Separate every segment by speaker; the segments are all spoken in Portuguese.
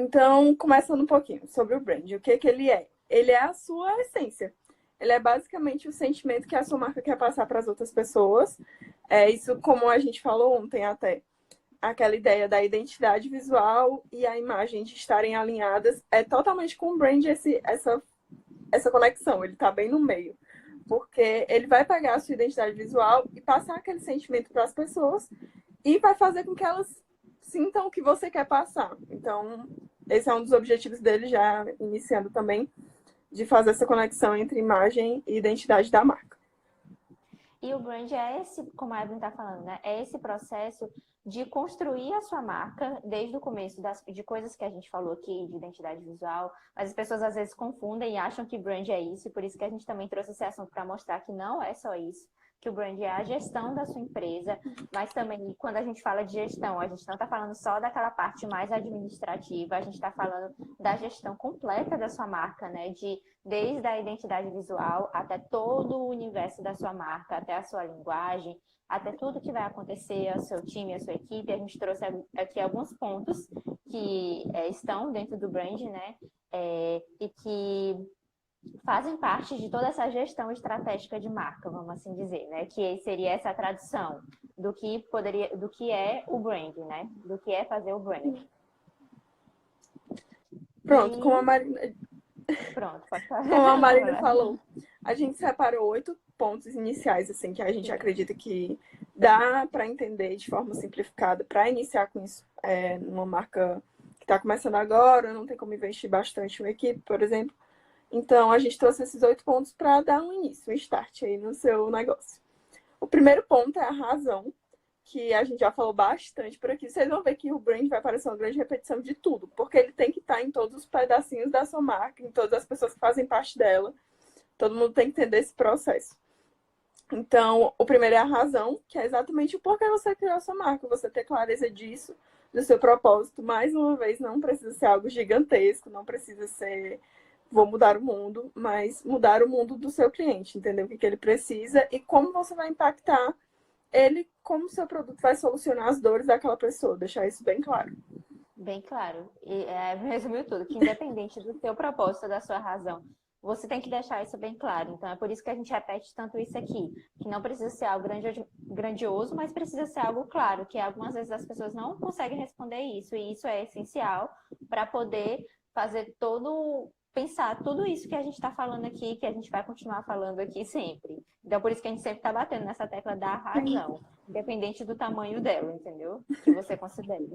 Speaker 1: Então, começando um pouquinho sobre o brand. O que ele é? Ele é a sua essência. Ele é basicamente o sentimento que a sua marca quer passar para as outras pessoas. É isso, como a gente falou ontem até. Aquela ideia da identidade visual e a imagem de estarem alinhadas é totalmente com o brand essa conexão. Ele está bem no meio. Porque ele vai pegar a sua identidade visual e passar aquele sentimento para as pessoas e vai fazer com que elas sintam o que você quer passar. Então, esse é um dos objetivos dele, já iniciando também, de fazer essa conexão entre imagem e identidade da marca.
Speaker 2: E o brand é esse, como a Evelyn está falando, né? É esse processo de construir a sua marca desde o começo de coisas que a gente falou aqui, de identidade visual, mas as pessoas às vezes confundem e acham que brand é isso, e por isso que a gente também trouxe esse assunto para mostrar que não é só isso, que o brand é a gestão da sua empresa, mas também quando a gente fala de gestão, a gente não está falando só daquela parte mais administrativa, a gente está falando da gestão completa da sua marca, né? Desde a identidade visual até todo o universo da sua marca, até a sua linguagem, até tudo que vai acontecer ao seu time, à sua equipe. A gente trouxe aqui alguns pontos que estão dentro do brand, né? E que fazem parte de toda essa gestão estratégica de marca, vamos assim dizer, né? Que seria essa tradução do que é o brand, né? Do que é fazer o brand.
Speaker 1: Pronto, como a Marina,
Speaker 2: Pronto, pode falar.
Speaker 1: como a Marina falou, a gente separou 8 pontos iniciais, assim, que a gente acredita que dá para entender de forma simplificada, para iniciar com isso, numa marca que está começando agora, não tem como investir bastante em uma equipe, por exemplo. Então, a gente trouxe esses 8 pontos para dar um início, um start aí no seu negócio. O primeiro ponto é a razão, que a gente já falou bastante por aqui. Vocês vão ver que o brand vai parecer uma grande repetição de tudo, porque ele tem que estar em todos os pedacinhos da sua marca, em todas as pessoas que fazem parte dela. Todo mundo tem que entender esse processo. Então, o primeiro é a razão, que é exatamente o porquê você criou a sua marca, você ter clareza disso, do seu propósito. Mais uma vez, não precisa ser algo gigantesco, não precisa ser vou mudar o mundo, mas mudar o mundo do seu cliente, entender o que ele precisa e como você vai impactar ele, como o seu produto vai solucionar as dores daquela pessoa, deixar isso bem claro.
Speaker 2: Bem claro. E resumiu tudo, que independente do seu propósito, da sua razão, você tem que deixar isso bem claro. Então, é por isso que a gente repete tanto isso aqui, que não precisa ser algo grandioso, mas precisa ser algo claro, que algumas vezes as pessoas não conseguem responder isso, e isso é essencial para poder fazer pensar tudo isso que a gente está falando aqui, que a gente vai continuar falando aqui sempre. Então, por isso que a gente sempre está batendo nessa tecla da razão, independente do tamanho dela, entendeu? Que você considere.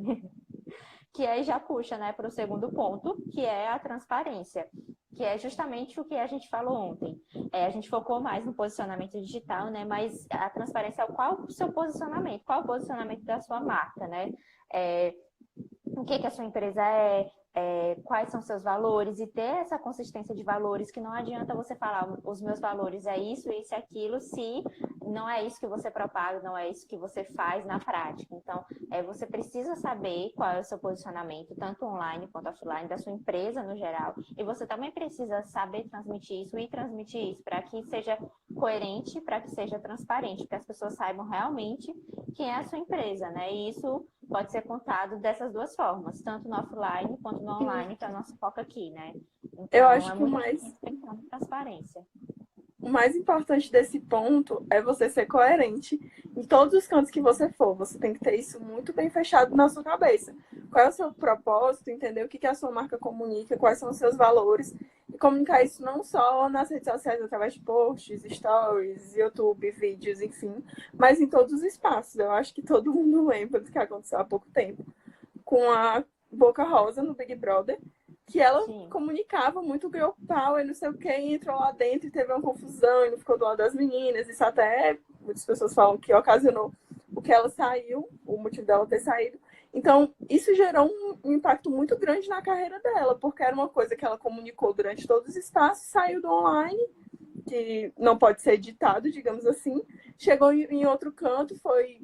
Speaker 2: Que aí já puxa, né, para o segundo ponto, que é a transparência, que é justamente o que a gente falou ontem. A gente focou mais no posicionamento digital, né, mas a transparência é qual o seu posicionamento, qual o posicionamento da sua marca, né? O que a sua empresa quais são seus valores e ter essa consistência de valores, que não adianta você falar os meus valores é isso, isso e aquilo, se não é isso que você propaga, não é isso que você faz na prática. Então, você precisa saber qual é o seu posicionamento, tanto online quanto offline, da sua empresa no geral, e você também precisa saber transmitir isso e transmitir isso para que seja coerente, para que seja transparente, para que as pessoas saibam realmente quem é a sua empresa, né? E isso pode ser contado dessas duas formas, tanto no offline quanto no online, que é o nosso foco aqui, né? Então,
Speaker 1: eu acho que
Speaker 2: muito pensar em transparência.
Speaker 1: O mais importante desse ponto é você ser coerente em todos os cantos que você for. Você tem que ter isso muito bem fechado na sua cabeça. Qual é o seu propósito, entender o que a sua marca comunica, quais são os seus valores, e comunicar isso não só nas redes sociais, através de posts, stories, YouTube, vídeos, enfim, mas em todos os espaços. Eu acho que todo mundo lembra do que aconteceu há pouco tempo com a Boca Rosa no Big Brother, que ela comunicava muito girl power, não sei o que, entrou lá dentro e teve uma confusão e não ficou do lado das meninas. Isso até muitas pessoas falam que ocasionou o que ela saiu, o motivo dela ter saído. Então, isso gerou um impacto muito grande na carreira dela, porque era uma coisa que ela comunicou durante todos os espaços, saiu do online, que não pode ser editado, digamos assim, chegou em outro canto, foi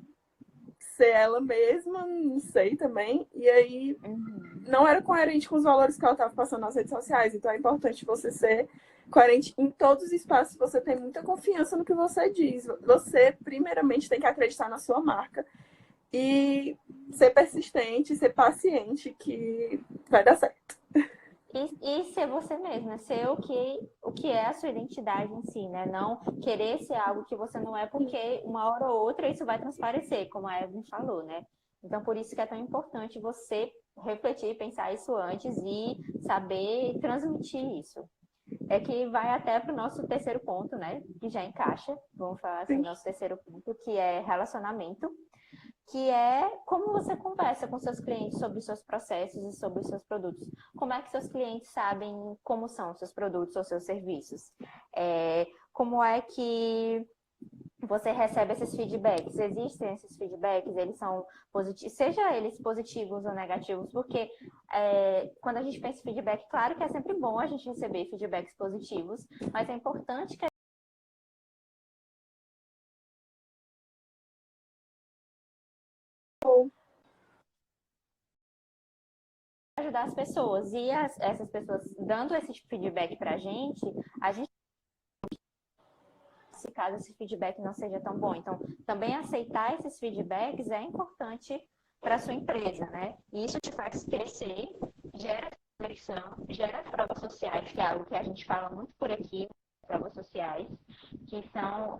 Speaker 1: ser ela mesma, não sei também, e aí não era coerente com os valores que ela estava passando nas redes sociais. Então é importante você ser coerente em todos os espaços. Você tem muita confiança no que você diz. Você, primeiramente, tem que acreditar na sua marca e ser persistente, ser paciente, que vai dar certo.
Speaker 2: E ser você mesma, ser o que é a sua identidade em si, né? Não querer ser algo que você não é, porque uma hora ou outra isso vai transparecer, como a Evelyn falou, né? Então, por isso que é tão importante você refletir, pensar isso antes e saber transmitir isso. É que vai até para o nosso terceiro ponto, né? Que já encaixa, vamos falar assim,
Speaker 1: Sim.
Speaker 2: nosso terceiro ponto, que é relacionamento, que é como você conversa com seus clientes sobre os seus processos e sobre os seus produtos. Como é que seus clientes sabem como são os seus produtos ou seus serviços? Como é que você recebe esses feedbacks? Existem esses feedbacks? Eles são positivos, seja eles positivos ou negativos, porque quando a gente pensa em feedback, claro que é sempre bom a gente receber feedbacks positivos, mas é importante que ajudar as pessoas. E essas pessoas dando esse feedback pra a gente, se caso esse feedback não seja tão bom. Então, também aceitar esses feedbacks é importante para a sua empresa, né? E isso te faz crescer, gera conexão, gera provas sociais, que é algo que a gente fala muito por aqui, provas sociais, que são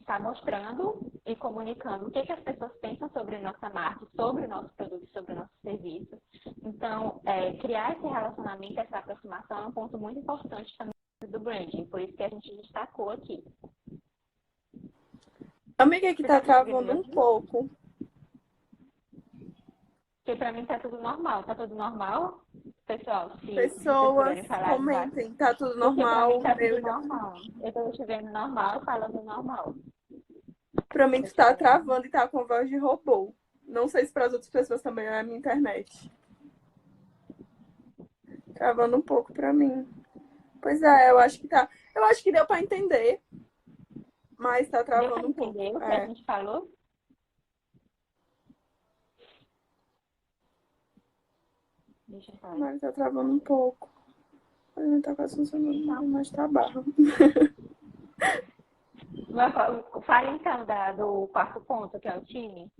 Speaker 2: tá mostrando e comunicando o que, que as pessoas pensam sobre nossa marca, sobre o nosso produto, sobre o nosso serviço. Então, criar esse relacionamento, essa aproximação é um ponto muito importante também do branding, por isso que a gente destacou aqui.
Speaker 1: Amiga, que
Speaker 2: Você
Speaker 1: tá
Speaker 2: tá conseguindo me
Speaker 1: travando um
Speaker 2: ouvir?
Speaker 1: pouco.
Speaker 2: Porque pra mim tá tudo normal. Tá tudo normal? Pessoal, se vocês
Speaker 1: Pessoas,
Speaker 2: puderem falar embaixo.
Speaker 1: comentem, tá tudo
Speaker 2: Porque pra
Speaker 1: normal?
Speaker 2: mim
Speaker 1: O
Speaker 2: tá
Speaker 1: meu
Speaker 2: tudo
Speaker 1: já.
Speaker 2: normal. Eu tô te vendo normal, falando normal.
Speaker 1: Pra mim, tu
Speaker 2: Vocês
Speaker 1: tá
Speaker 2: podem.
Speaker 1: travando e tá com voz de robô. Não sei se para as outras pessoas também é a minha internet. Travando um pouco pra mim. Pois é, eu acho que tá. Eu acho que deu pra entender, mas tá
Speaker 2: Deu pra
Speaker 1: travando um pouco.
Speaker 2: entender o que a
Speaker 1: É,
Speaker 2: gente falou? Deixa eu falar.
Speaker 1: mas tá travando um pouco. Mas tá quase funcionando, mas tá barra.
Speaker 2: Fale então do quarto ponto, que é o time.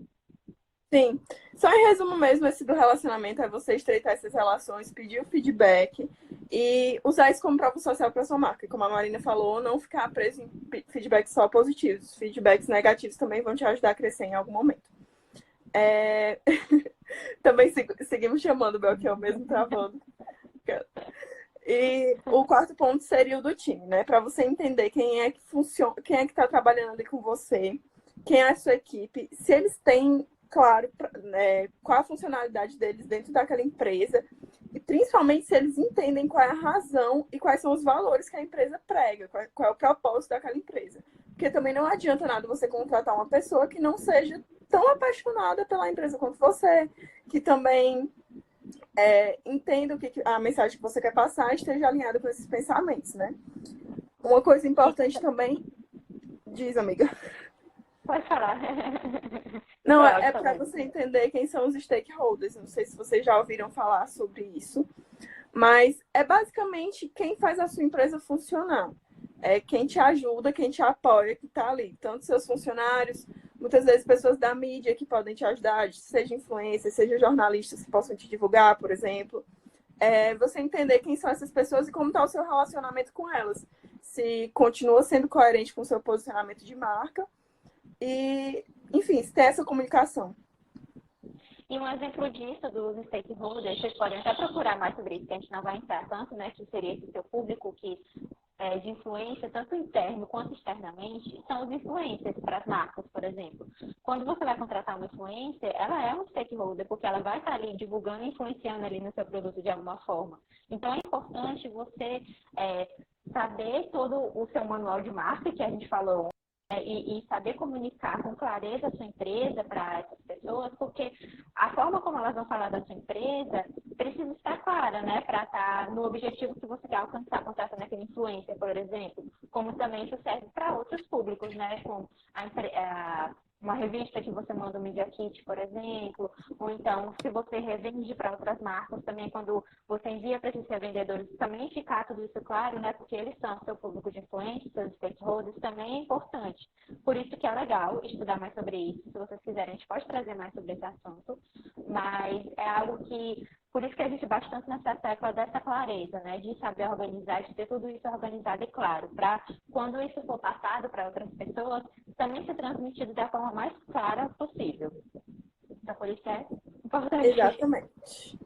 Speaker 1: Sim, só em resumo mesmo, esse do relacionamento é você estreitar essas relações, pedir o feedback e usar isso como prova social para sua marca. Como a Marina falou, não ficar preso em feedbacks só positivos. Feedbacks negativos também vão te ajudar a crescer em algum momento. Também seguimos chamando o Belchior mesmo travando. E o quarto ponto seria o do time, né? Para você entender quem é que funciona, quem é que está trabalhando ali com você, quem é a sua equipe, se eles têm, claro, né, qual a funcionalidade deles dentro daquela empresa, e principalmente se eles entendem qual é a razão e quais são os valores que a empresa prega, qual é o propósito daquela empresa. Porque também não adianta nada você contratar uma pessoa que não seja tão apaixonada pela empresa quanto você, que também entenda a mensagem que você quer passar e esteja alinhada com esses pensamentos, né? Uma coisa importante também, diz, amiga.
Speaker 2: Pode falar.
Speaker 1: Não,
Speaker 2: Pode
Speaker 1: é para
Speaker 2: falar.
Speaker 1: você entender quem são os stakeholders. Não sei se vocês já ouviram falar sobre isso, mas é basicamente quem faz a sua empresa funcionar. É quem te ajuda, quem te apoia, que está ali. Tanto seus funcionários, muitas vezes pessoas da mídia que podem te ajudar, seja influencers, seja jornalistas que possam te divulgar, por exemplo. Você entender quem são essas pessoas e como está o seu relacionamento com elas. Se continua sendo coerente com o seu posicionamento de marca e, enfim, se tem essa comunicação.
Speaker 2: E um exemplo disso dos stakeholders, vocês podem até procurar mais sobre isso, que a gente não vai entrar tanto, né? Que seria esse seu público que de influência, tanto interno quanto externamente, são os influencers para as marcas, por exemplo. Quando você vai contratar uma influencer, ela é um stakeholder, porque ela vai estar ali divulgando e influenciando ali no seu produto de alguma forma. Então, é importante você saber todo o seu manual de marca, que a gente falou e saber comunicar com clareza a sua empresa para essas pessoas, porque a forma como elas vão falar da sua empresa precisa estar clara, né? Para estar no objetivo que você quer alcançar contratando aquele influencer, por exemplo. Como também isso serve para outros públicos, né? Com uma revista que você manda um Media Kit, por exemplo, ou então, se você revende para outras marcas, também quando você envia para esses revendedores, também ficar tudo isso claro, né? Porque eles são seu público de influência, seus stakeholders, também é importante. Por isso que é legal estudar mais sobre isso. Se vocês quiserem, a gente pode trazer mais sobre esse assunto, mas é algo que, por isso que a gente bate tanto nessa tecla dessa clareza, né? De saber organizar, de ter tudo isso organizado e claro, para quando isso for passado para outras pessoas, também ser transmitido da forma mais clara possível. Então, por isso que é importante.
Speaker 1: Exatamente.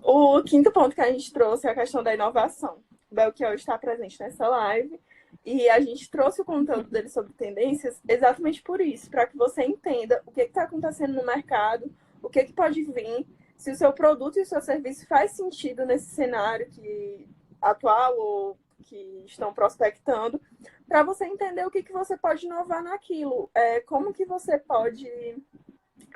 Speaker 1: O quinto ponto que a gente trouxe é a questão da inovação. O Belchior está presente nessa live e a gente trouxe o conteúdo dele sobre tendências exatamente por isso, para que você entenda o que está acontecendo no mercado, o que pode vir, se o seu produto e o seu serviço faz sentido nesse cenário atual ou que estão prospectando, para você entender o que você pode inovar naquilo, como que você pode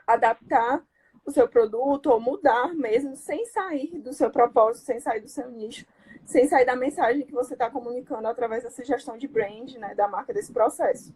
Speaker 1: adaptar o seu produto ou mudar mesmo sem sair do seu propósito, sem sair do seu nicho, sem sair da mensagem que você está comunicando através dessa gestão de brand, né, da marca, desse processo.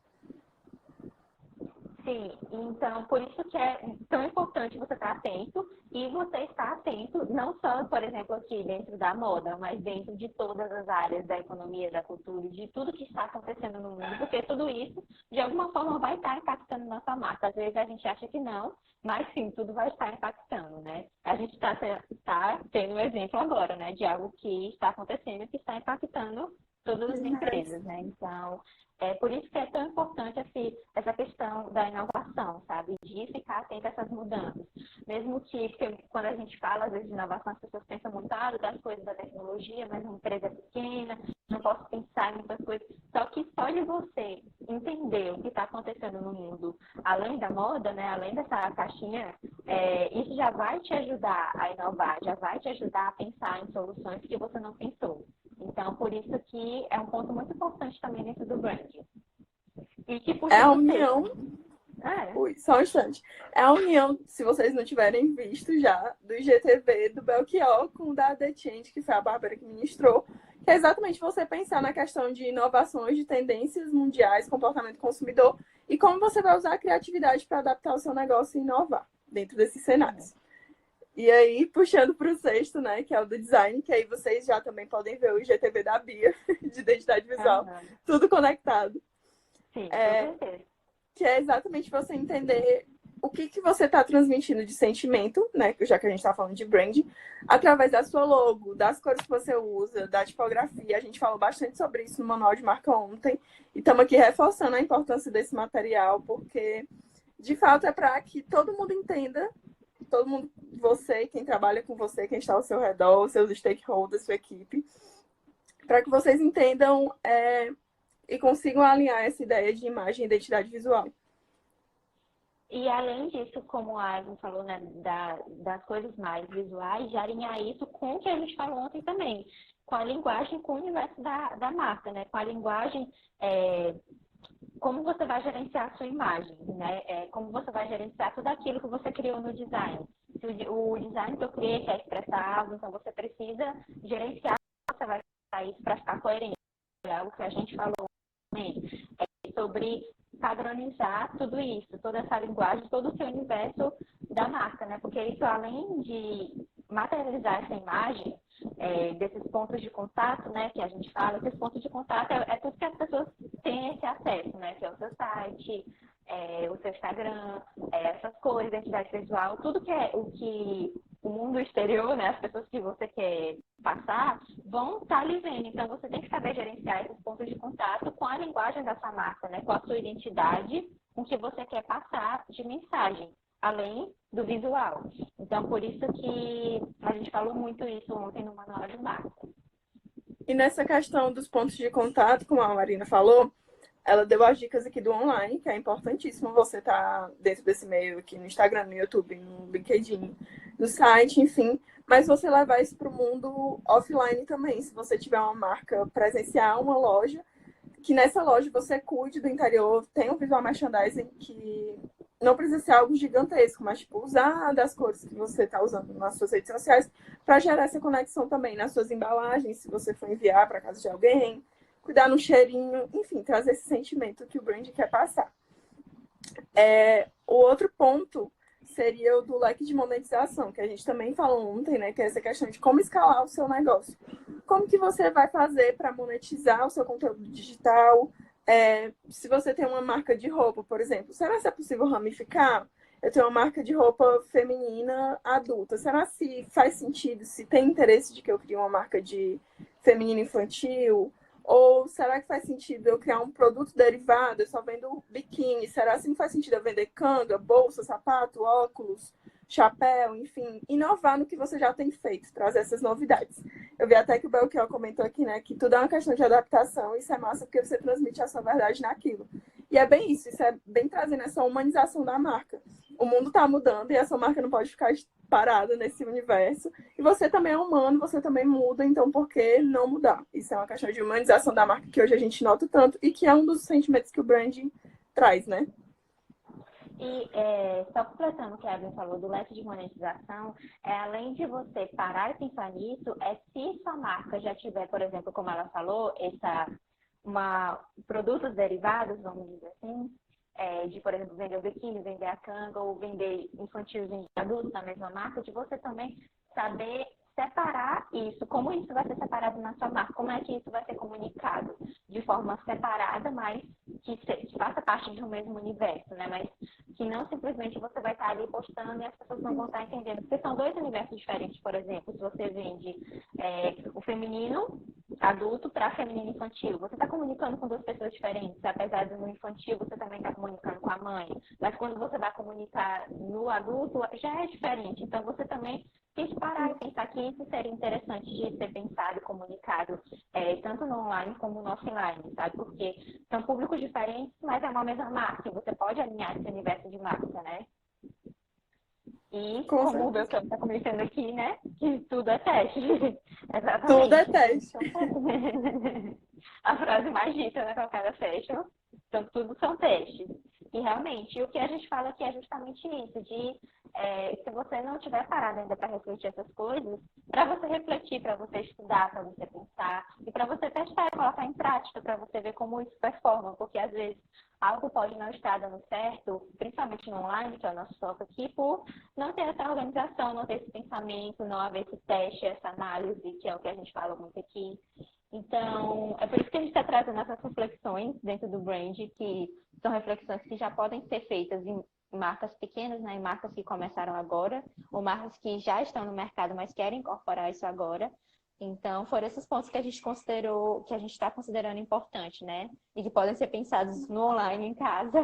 Speaker 2: Sim, então por isso que é tão importante você estar atento e você estar atento não só, por exemplo, aqui dentro da moda, mas dentro de todas as áreas da economia, da cultura, de tudo que está acontecendo no mundo, porque tudo isso, de alguma forma, vai estar impactando nossa marca. Às vezes a gente acha que não, mas sim, tudo vai estar impactando, né? A gente está tendo um exemplo agora, né, de algo que está acontecendo e que está impactando todas as empresas, né? Então, é por isso que é tão importante essa questão da inovação, sabe? De ficar atento a essas mudanças. Mesmo que, porque quando a gente fala, às vezes, de inovação, as pessoas pensam muito das coisas da tecnologia, mas uma empresa é pequena, não posso pensar em muitas coisas. Só que só de você entender o que está acontecendo no mundo, além da moda, né? Além dessa caixinha, isso já vai te ajudar a inovar, já vai te ajudar a pensar em soluções que você não pensou. Então, por isso que é um ponto muito importante também dentro do branding. E que puxa
Speaker 1: A união... Ui, só um instante. É a união, se vocês não tiverem visto já, do IGTV do Belchior com o da The Change, que foi a Bárbara que ministrou, que é exatamente você pensar na questão de inovações, de tendências mundiais, comportamento do consumidor, e como você vai usar a criatividade para adaptar o seu negócio e inovar dentro desses cenários. E aí, puxando para o sexto, né, que é o do design, que aí vocês já também podem ver o IGTV da Bia, de identidade visual, tudo conectado.
Speaker 2: Sim,
Speaker 1: que é exatamente você entender o que você está transmitindo de sentimento, né, já que a gente está falando de branding, através da sua logo, das cores que você usa, da tipografia. A gente falou bastante sobre isso no Manual de Marca ontem, e estamos aqui reforçando a importância desse material, porque, de fato, é para que todo mundo entenda, todo mundo, você, quem trabalha com você, quem está ao seu redor, seus stakeholders, sua equipe, para que vocês entendam e consigam alinhar essa ideia de imagem e identidade visual.
Speaker 2: E além disso, como a Evelyn falou, né, das coisas mais visuais, já alinhar isso com o que a gente falou ontem também, com a linguagem, com o universo da marca, né, com a linguagem, como você vai gerenciar a sua imagem, né, como você vai gerenciar tudo aquilo que você criou no design. Se o design que eu criei quer expressar algo, então você precisa gerenciar como você vai fazer isso para ficar coerente. É algo que a gente falou também, sobre padronizar tudo isso, toda essa linguagem, todo o seu universo da marca, né? Porque isso, além de materializar essa imagem, desses pontos de contato, né, que a gente fala, esses pontos de contato é tudo que as pessoas têm esse acesso, né? Que é o seu site, o seu Instagram, essas cores, identidade visual, tudo que é o que o mundo exterior, né, as pessoas que você quer passar, vão estar ali vendo. Então, você tem que saber gerenciar esses pontos de contato com a linguagem dessa marca, né, com a sua identidade, com o que você quer passar de mensagem, além do visual. Então, por isso que a gente falou muito isso ontem no Manual de Marca.
Speaker 1: E nessa questão dos pontos de contato, como a Marina falou, ela deu as dicas aqui do online, que é importantíssimo você estar dentro desse meio aqui no Instagram, no YouTube, no LinkedIn, no site, enfim. Mas você levar isso para o mundo offline também. Se você tiver uma marca presencial, uma loja, que nessa loja você cuide do interior, tem um visual merchandising que não precisa ser algo gigantesco, mas tipo, usar das cores que você está usando nas suas redes sociais para gerar essa conexão também nas suas embalagens, se você for enviar para casa de alguém, cuidar no cheirinho, enfim, trazer esse sentimento que o brand quer passar. O outro ponto seria o do leque de monetização, que a gente também falou ontem, né? Que é essa questão de como escalar o seu negócio. Como que você vai fazer para monetizar o seu conteúdo digital? Se você tem uma marca de roupa, por exemplo, será que é possível ramificar? Eu tenho uma marca de roupa feminina adulta. Será se faz sentido, se tem interesse de que eu crie uma marca de feminino infantil? Ou será que faz sentido eu criar um produto derivado? Eu só vendo biquíni. Será que não faz sentido eu vender canga, bolsa, sapato, óculos, chapéu, enfim, inovar no que você já tem feito, trazer essas novidades. Eu vi até que o Belchior comentou aqui, né, que tudo é uma questão de adaptação, e isso é massa porque você transmite a sua verdade naquilo. E é bem isso é bem trazendo essa humanização da marca. O mundo está mudando e a sua marca não pode ficar parada nesse universo. E você também é humano, você também muda, então por que não mudar? Isso é uma questão de humanização da marca que hoje a gente nota tanto e que é um dos sentimentos que o branding traz, né?
Speaker 2: E só completando o que a Evelyn falou do leque de monetização, além de você parar e pensar nisso, se sua marca já tiver, por exemplo, como ela falou, produtos derivados, vamos dizer assim, de, por exemplo, vender o biquíni, vender a canga ou vender infantil e vender adulto na mesma marca, de você também saber separar isso, como isso vai ser separado na sua marca, como é que isso vai ser comunicado de forma separada, mas que faça parte de um mesmo universo, né? Mas que não simplesmente você vai estar ali postando e as pessoas não vão estar entendendo, porque são dois universos diferentes, por exemplo, se você vende o feminino adulto para feminino infantil, você está comunicando com duas pessoas diferentes, apesar do no infantil você também está comunicando com a mãe, mas quando você vai comunicar no adulto já é diferente, então você também tem que parar e pensar que isso seria interessante de ser pensado e comunicado, tanto no online como no offline, sabe? Porque são públicos diferentes, mas é uma mesma marca, e você pode alinhar esse universo de marca, né? E
Speaker 1: Com
Speaker 2: como o
Speaker 1: certeza.
Speaker 2: Beltrão está comentando aqui, né? Que tudo é teste.
Speaker 1: Tudo é
Speaker 2: Exatamente.
Speaker 1: teste.
Speaker 2: A frase mais dita na Calcada Fashion. Então, tudo são testes. E realmente, o que a gente fala aqui é justamente isso, se você não tiver parado ainda para refletir essas coisas, para você refletir, para você estudar, para você pensar, e para você testar e colocar em prática, para você ver como isso performa, porque às vezes algo pode não estar dando certo, principalmente no online, que é o nosso foco aqui, por não ter essa organização, não ter esse pensamento, não haver esse teste, essa análise, que é o que a gente fala muito aqui. Então, é por isso que a gente está trazendo essas reflexões dentro do brand, que são reflexões que já podem ser feitas em marcas pequenas, né, em marcas que começaram agora, ou marcas que já estão no mercado, mas querem incorporar isso agora. Então, foram esses pontos que a gente considerou, que a gente está considerando importante, né? E que podem ser pensados no online em casa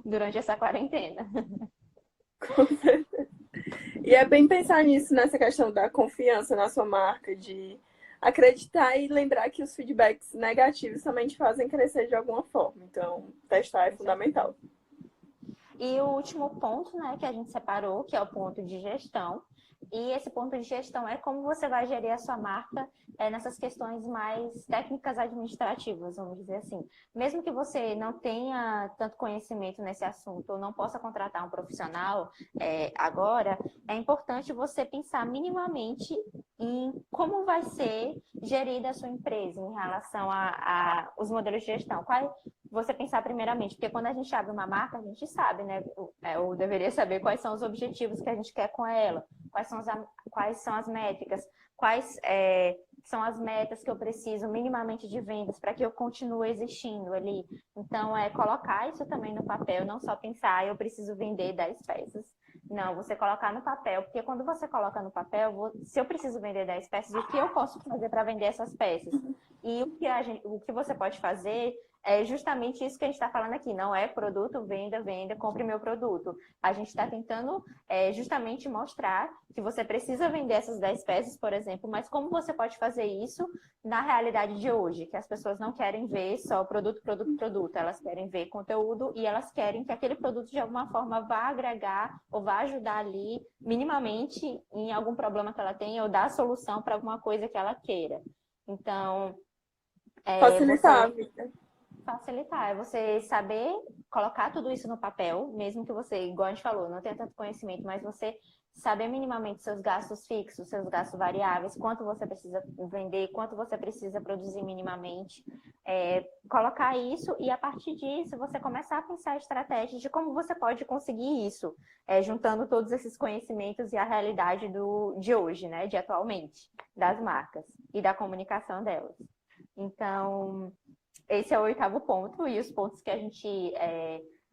Speaker 2: durante essa quarentena.
Speaker 1: Com certeza. E é bem pensar nisso, nessa questão da confiança na sua marca, de acreditar e lembrar que os feedbacks negativos também te fazem crescer de alguma forma. Então, testar é fundamental.
Speaker 2: E o último ponto, né, que a gente separou, que é o ponto de gestão. E esse ponto de gestão é como você vai gerir a sua marca nessas questões mais técnicas administrativas, vamos dizer assim. Mesmo que você não tenha tanto conhecimento nesse assunto ou não possa contratar um profissional agora, é importante você pensar minimamente em como vai ser gerida a sua empresa em relação a os modelos de gestão. Você pensar primeiramente, porque quando a gente abre uma marca, a gente sabe, né? Ou deveria saber quais são os objetivos que a gente quer com ela, quais são as métricas, quais são as metas que eu preciso minimamente de vendas para que eu continue existindo ali. Então, colocar isso também no papel, não só pensar, eu preciso vender 10 peças. Não, você colocar no papel, porque quando você coloca no papel, se eu preciso vender 10 peças, o que eu posso fazer para vender essas peças? E o que você pode fazer é justamente isso que a gente está falando aqui, não é produto, venda, venda, compre meu produto. A gente está tentando justamente mostrar que você precisa vender essas 10 peças, por exemplo, mas como você pode fazer isso na realidade de hoje, que as pessoas não querem ver só produto, produto, produto, elas querem ver conteúdo e elas querem que aquele produto de alguma forma vá agregar ou vá ajudar ali minimamente em algum problema que ela tenha ou dar solução para alguma coisa que ela queira. Então,
Speaker 1: Facilitar a
Speaker 2: você
Speaker 1: vida.
Speaker 2: facilitar, é você saber colocar tudo isso no papel, mesmo que você, igual a gente falou, não tenha tanto conhecimento, mas você saber minimamente seus gastos fixos, seus gastos variáveis, quanto você precisa vender, quanto você precisa produzir minimamente, colocar isso e a partir disso você começar a pensar estratégias de como você pode conseguir isso, juntando todos esses conhecimentos e a realidade de hoje, né, de atualmente, das marcas e da comunicação delas. Então, esse é o 8º ponto e os pontos que a gente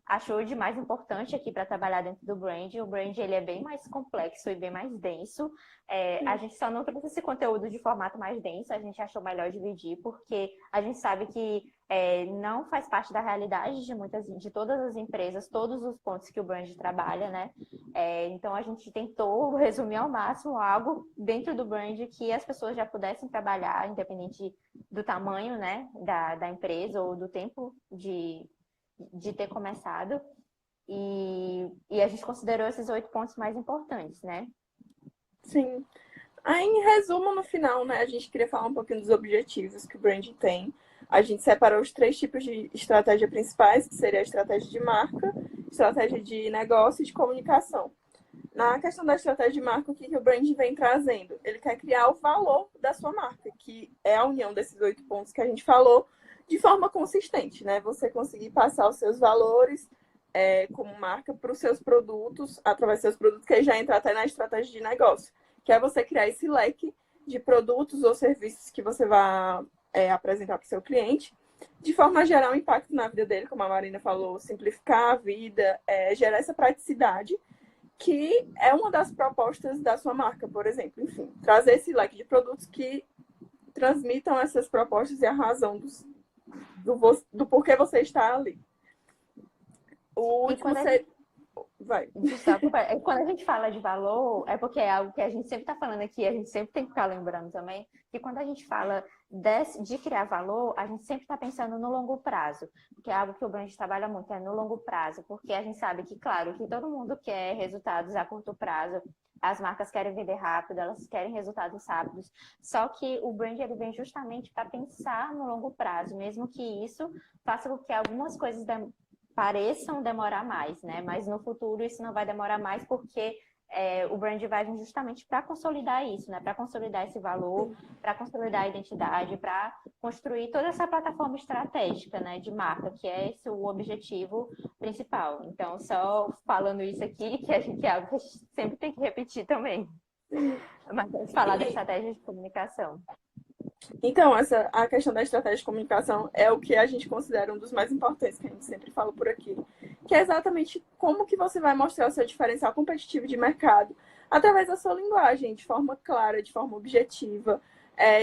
Speaker 2: achou de mais importante aqui para trabalhar dentro do brand. O brand ele é bem mais complexo e bem mais denso. A gente só não trouxe esse conteúdo de formato mais denso, a gente achou melhor dividir, porque a gente sabe que não faz parte da realidade de todas as empresas, todos os pontos que o brand trabalha, né? Então a gente tentou resumir ao máximo algo dentro do brand que as pessoas já pudessem trabalhar, independente do tamanho, né, da empresa ou do tempo de ter começado, e a gente considerou esses 8 pontos mais importantes, né?
Speaker 1: Sim. Aí, em resumo, no final, né, a gente queria falar um pouquinho dos objetivos que o brand tem. A gente separou os 3 tipos de estratégia principais, que seria a estratégia de marca, estratégia de negócio e de comunicação. Na questão da estratégia de marca, o que o brand vem trazendo? Ele quer criar o valor da sua marca, que é a união desses 8 pontos que a gente falou, de forma consistente, né? Você conseguir passar os seus valores como marca para os seus produtos, através dos seus produtos, que aí já entra até na estratégia de negócio, que é você criar esse leque de produtos ou serviços que você vai apresentar para o seu cliente, de forma a gerar um impacto na vida dele, como a Marina falou, simplificar a vida, gerar essa praticidade, que é uma das propostas da sua marca, por exemplo. Enfim, trazer esse leque de produtos que transmitam essas propostas e a razão do porquê você está ali. O último vai.
Speaker 2: Quando a gente fala de valor, é porque é algo que a gente sempre está falando aqui, a gente sempre tem que ficar lembrando também, que quando a gente fala de criar valor, a gente sempre está pensando no longo prazo, porque é algo que o brand trabalha muito, no longo prazo, porque a gente sabe que, claro, que todo mundo quer resultados a curto prazo, as marcas querem vender rápido, elas querem resultados rápidos, só que o brand ele vem justamente para pensar no longo prazo, mesmo que isso faça com que algumas coisas pareçam demorar mais, né? Mas no futuro isso não vai demorar mais porque o brand vai vir justamente para consolidar isso, né? Para consolidar esse valor, para consolidar a identidade, para construir toda essa plataforma estratégica, né, de marca, que é esse o objetivo principal. Então, só falando isso aqui, que é algo que a gente sempre tem que repetir também. Mas vamos falar da estratégia de comunicação.
Speaker 1: Então, a questão da estratégia de comunicação é o que a gente considera um dos mais importantes, que a gente sempre fala por aqui, que é exatamente como que você vai mostrar o seu diferencial competitivo de mercado através da sua linguagem, de forma clara, de forma objetiva,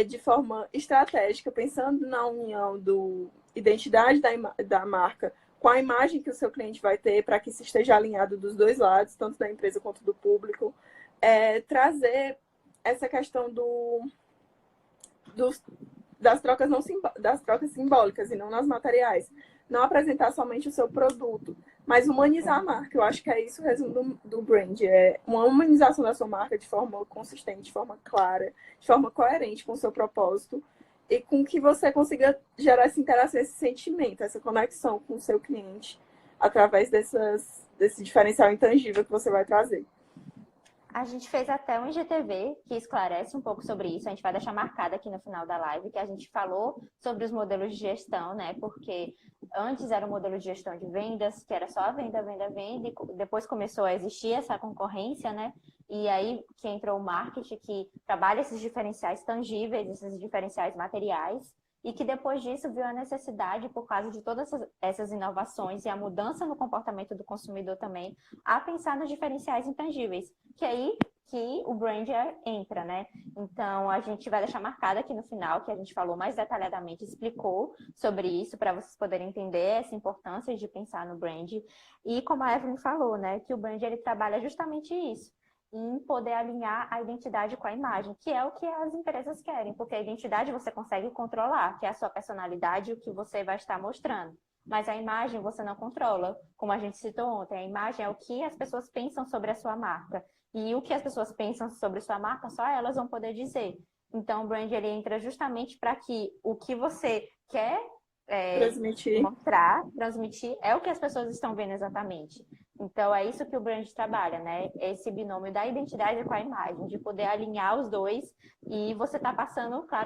Speaker 1: de forma estratégica, pensando na união do identidade da marca com a imagem que o seu cliente vai ter, para que isso esteja alinhado dos dois lados, tanto da empresa quanto do público. Trazer essa questão das trocas das trocas simbólicas e não nas materiais. Não apresentar somente o seu produto, mas humanizar a marca. Eu acho que é isso o resumo do brand. É uma humanização da sua marca de forma consistente, de forma clara, de forma coerente com o seu propósito e com que você consiga gerar essa interação, esse sentimento, essa conexão com o seu cliente através desse diferencial intangível que você vai trazer.
Speaker 2: A gente fez até um IGTV que esclarece um pouco sobre isso. A gente vai deixar marcado aqui no final da live, que a gente falou sobre os modelos de gestão, né? Porque antes era um modelo de gestão de vendas, que era só venda, venda, venda, e depois começou a existir essa concorrência, né? E aí que entrou o marketing, que trabalha esses diferenciais tangíveis, esses diferenciais materiais, e que depois disso viu a necessidade, por causa de todas essas inovações e a mudança no comportamento do consumidor também, a pensar nos diferenciais intangíveis, que é aí que o brand entra, né? Então, a gente vai deixar marcado aqui no final, que a gente falou mais detalhadamente, explicou sobre isso, para vocês poderem entender essa importância de pensar no brand. E como a Evelyn falou, né, que o brand ele trabalha justamente isso, em poder alinhar a identidade com a imagem, que é o que as empresas querem, porque a identidade você consegue controlar, que é a sua personalidade, o que você vai estar mostrando. Mas a imagem você não controla, como a gente citou ontem. A imagem é o que as pessoas pensam sobre a sua marca. E o que as pessoas pensam sobre sua marca, só elas vão poder dizer. Então, o brand ele entra justamente para que o que você quer
Speaker 1: Transmitir.
Speaker 2: mostrar, transmitir, é o que as pessoas estão vendo exatamente. Então, é isso que o brand trabalha, né? Esse binômio da identidade com a imagem, de poder alinhar os dois e você tá passando, claro,